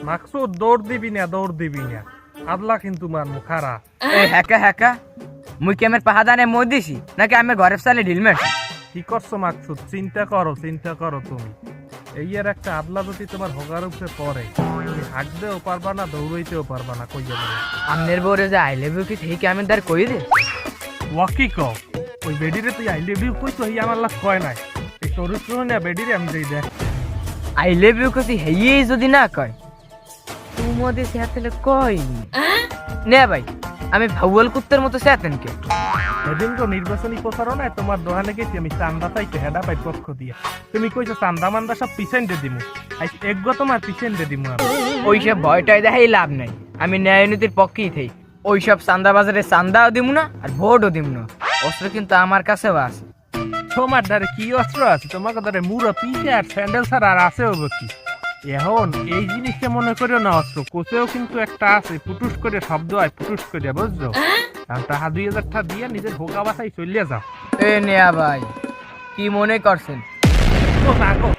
মাকসুদ দৌড় দিবি না আদলা কিন্তু মারমু খারা। এই হ্যাকা মুই কি আমার পাহাদানে মই দিছি নাকি আমি ঘরের সালে ঢিল মারছি? কি করছো মাকসুদ? চিন্তা করো তুমি। এই এর একটা আদলা যদি তোমার হগার উপরে পড়ে, তুমি হাঁকতেও পারবা না, দৌড়াইতেও পারবা না। কই যাবে? আমনের বউরে যে আই লাভ ইউ কি থেকে আমি তার কই দে ওয়াকি ক ওই বেডিরে তুই আই লাভ ইউ কই তো আমার লাভ কয় নাই। এই চরিত্র না বেডিরে আমি দেই দেখ। আই লাভ ইউ কছি হেই যদি না কয় তুমি মধ্যে সেহাতলে কই নে ভাই আমি ভাউয়াল কুত্তের মতো সেতেন কে। সেদিন তো নির্বাচনী প্রচারণায় তোমার দোকানে গেছি আমি চান্দা চাইতে হেডা পাই পক্ষ দিয়ে। তুমি কইছো চান্দা মান্দা সব পিছন দিয়ে দিমু, একগ তোমার পিছন দিয়ে দিমু। ওইসব ভয়টাই দেখাই লাভ নাই, আমি ন্যায় নীতির পক্ষেই থাই। ওইসব চান্দা বাজারে চান্দাও দিব না আর ভোটও দিব না। অস্ত্র কিন্তু আমার কাছেও আছে। তোমার ধারে কি অস্ত্র আছে? তোমার ধারে মুড়ো পিছে আর স্যান্ডেল ছাড়া আর আছে হবো কি? এখন এই জিনিসটা মনে করিও না অস্ত্র, কোচেও কিন্তু একটা আছে, পুটুস করে শব্দ হয়, পুটুস করে, বুঝছো? টাকা 2000 টাকা দিয়ে নিজের হোকা বাসায় চলিয়ে যাও। এ নেয়া ভাই কি মনে করছেন? ও না গো,